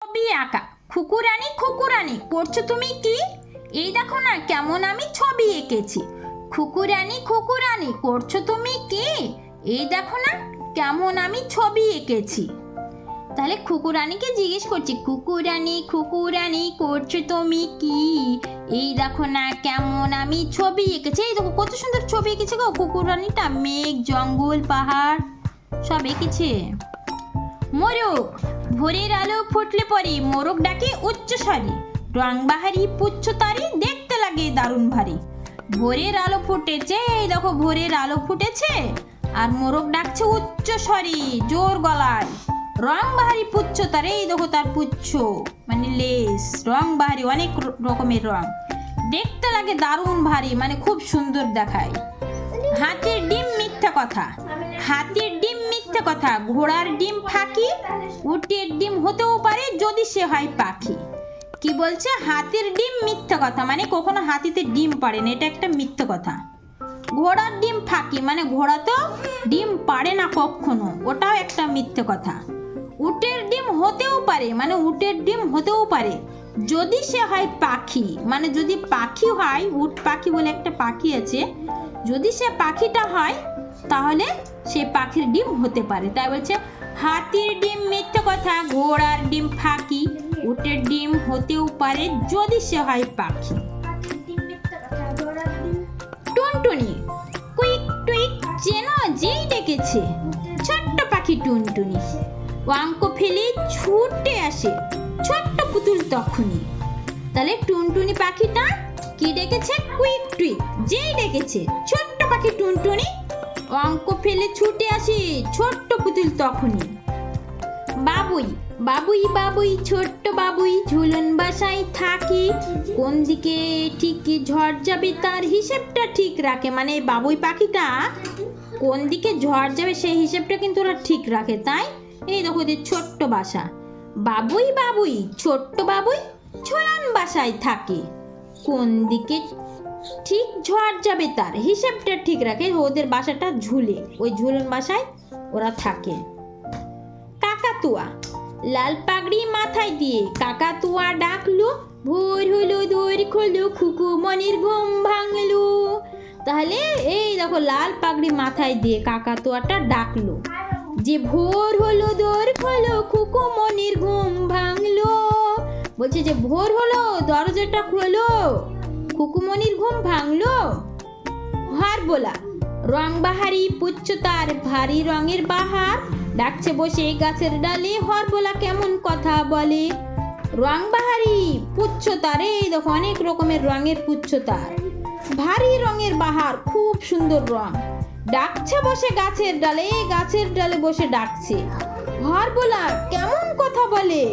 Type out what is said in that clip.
ছবি আঁকা। খুকুরানি খুকুরানি করছো তুমি কি? এই দেখো না কেমন আমি ছবি এঁকেছি। খুকুরানি খুকুরানি করছো তুমি কি? এই দেখো না কেমন আমি ছবি এঁকেছি। তাহলে খুকুরানিকে জিজ্ঞেস করছি, খুকুরানি খুকুরানি করছো তুমি কি? এই দেখো না কেমন আমি ছবি এঁকেছি। এই দেখো কত সুন্দর ছবি এঁকেছে গো খুকুরানিটা। মেঘ, জঙ্গল, পাহাড় সব এঁকেছে। মোরগ, ভোরের আলো ফুটলে পরে মোরগ ডাকে উচ্চ স্বরে, রং বাহারি পুচ্ছ তারি দেখতে লাগে দারুণ ভারী। ভোরের আলো ফুটেছে, এই দেখো ভোরের আলো ফুটেছে, আর মোরগ ডাকছে উচ্চ স্বরে জোর গলায়, রং বাহারি পুচ্ছ তারে, এই দেখো তার পুচ্ছ মানে লেস, রং বাহারি অনেক রকমের রং, দেখতে লাগে দারুণ ভারী মানে খুব সুন্দর দেখায়। হাতির ডিম মিথ্যা কথা, হাতির ডিম মিথ্যা কথা, ঘোড়ার ডিম ফাঁকি, উটের ডিম হতেও পারে যদি সে হয় পাখি। কি বলছে? হাতির ডিম মিথ্যা কথা মানে কখনো হাতিতে ডিম পারে না, এটা একটা মিথ্যা কথা। ঘোড়ার ডিম ফাঁকি মানে ঘোড়া তো ডিম পারে না কখনো, ওটাও একটা মিথ্যে কথা। উটের ডিম হতেও পারে মানে উটের ডিম হতেও পারে যদি সে হয় পাখি, মানে যদি পাখি হয়, উট পাখি বলে একটা পাখি আছে, যদি সে পাখিটা হয় তাহলে সে পাখির ডিম হতে পারে। তাই বলছে হাতির ডিম মিথ্যে কথা, ঘোড়ার ডিম ফাঁকি, উটের ডিম হতেও পারে যদি সে হয় পাখি। টুনটুনি, কুইক টুইক চেনো যেই ডেকেছে, ছোট্ট পাখি টুনটুনি, অঙ্ক ফেলে ছুটে আসে ছোট্ট পুতুল তখনই। তাহলে টুনটুনি পাখিটা কি ডেকেছে? কুইক টুইক যেই ডেকেছে, ছোট্ট পাখি টুনটুনি অঙ্ক ফেলে ছুটে আসে ছোট্ট পুতুল তখনই। বাবুই, বাবুই বাবুই ছোট্ট বাবুই ঝুলন বাসায় থাকি, কোন দিকে ঠিক ঝড় যাবে তার হিসেবটা ঠিক রাখে, মানে বাবুই পাখিটা কোন দিকে ঝড় যাবে সেই হিসেবটা কিন্তু ওরা ঠিক রাখে। তাই এই দেখো যে ছোট্ট বাসা, বাবুই বাবুই ছোট্ট বাবুই ঝুলন বাসায় থাকে, কোন দিকে ঠিক ঝড় যাবে তার হিসেবটা ঠিক রাখে, ওদের বাসাটা ঝুলে, ওই ঝুলন বাসায় ওরা থাকে। কাকাতুয়া, লাল পাগড়ি মাথায় দিয়ে কাকাতুয়া ডাকলো, ভোর হলো দোর খোলো খুকু মনির ঘুম ভাঙলো। তাহলে এই দেখো লাল পাগড়ি মাথায় দিয়ে কাকাতুয়াটা ডাকলো যে ভোর হলো দোর খোলো খুকু মনির ঘুম ভাঙলো। বলছে যে ভোর হলো দরজাটা খোলো খুকুমনির ঘুম ভাঙলো। হরবোলা, রং বাহারি পুচ্ছ তার ভারী রঙের বাহার, ডাকছে বসে গাছের ডালে হরবোলা কেমন কথা বলে। রং বাহারি পুচ্ছ তার, এই দেখো অনেক রকমের রঙের পুচ্ছ তার, ভারী রঙের বাহার খুব সুন্দর রং, ডাকছে বসে গাছের ডালে, গাছের ডালে বসে ডাকছে হরবোলা কেমন কথা বলে।